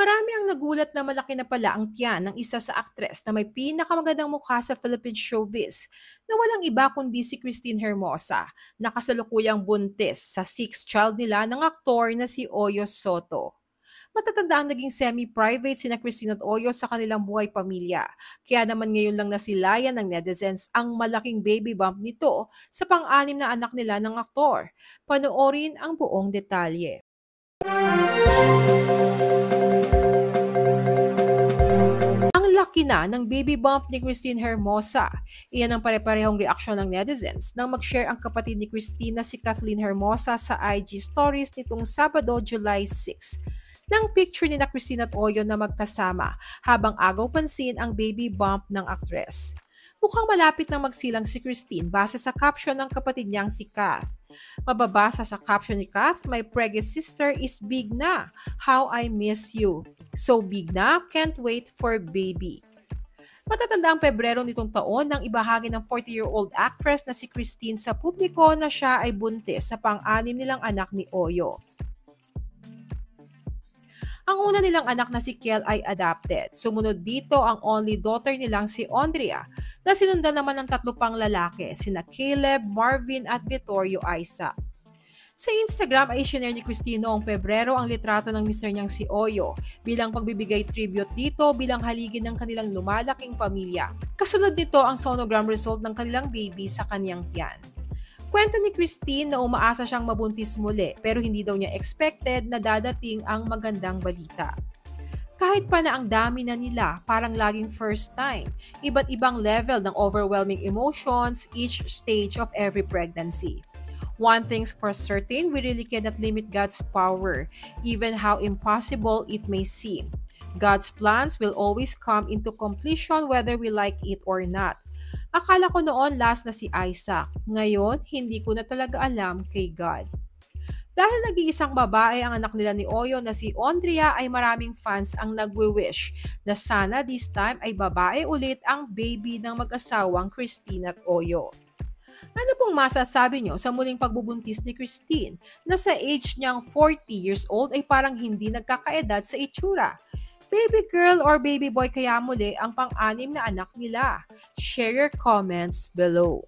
Marami ang nagulat na malaki na pala ang tiyan ng isa sa aktres na may pinakamagandang mukha sa Philippine showbiz na walang iba kundi si Christine Hermosa na kasalukuyang buntis sa sixth child nila ng aktor na si Oyo Soto. Matatanda ang naging semi-private sina Christine at Oyo sa kanilang buhay pamilya. Kaya naman ngayon lang nasilayan ng netizens ang malaking baby bump nito sa pang-anim na anak nila ng aktor. Panoorin ang buong detalye. Ang laki na ng baby bump ni Christine Hermosa. Iyan ang pare-parehong reaksyon ng netizens nang mag-share ang kapatid ni Christine na si Kathleen Hermosa sa IG stories nitong Sabado, July 6. Nang picture ni na Christine at Oyo na magkasama habang agaw pansin ang baby bump ng aktres. Mukhang malapit na magsilang si Christine base sa caption ng kapatid niyang si Kath. Mababasa sa caption ni Kath, "My pregnant sister is big na. How I miss you. So big na, can't wait for baby." Matatanda ang Pebrero nitong taon nang ibahagi ng 40-year-old actress na si Christine sa publiko na siya ay buntis sa pang-anim nilang anak ni Oyo. Ang una nilang anak na si Kel ay adopted. Sumunod dito ang only daughter nilang si Andrea na sinundan naman ng tatlo pang lalaki, sina Caleb, Marvin at Vittorio Isaac. Sa Instagram ay shinare ni Christine noong Pebrero ang litrato ng mister niyang si Oyo bilang pagbibigay tribute dito bilang haligi ng kanilang lumalaking pamilya. Kasunod nito ang sonogram result ng kanilang baby sa kanyang tiyan. Kwento ni Christine na umaasa siyang mabuntis muli pero hindi daw niya expected na dadating ang magandang balita. Kahit pa na ang dami na nila, parang laging first time. Iba't ibang level ng overwhelming emotions each stage of every pregnancy. One thing's for certain, we really cannot limit God's power, even how impossible it may seem. God's plans will always come into completion whether we like it or not. Akala ko noon last na si Isaac. Ngayon, hindi ko na talaga alam kay God. Dahil nag-iisang babae ang anak nila ni Oyo na si Andrea ay maraming fans ang nagwi-wish na sana this time ay babae ulit ang baby ng mag-asawang Christine at Oyo. Ano pong masasabi nyo sa muling pagbubuntis ni Christine na sa age niyang 40 years old ay parang hindi nagkakaedad sa itsura? Baby girl or baby boy kaya muli ang pang-anim na anak nila? Share your comments below.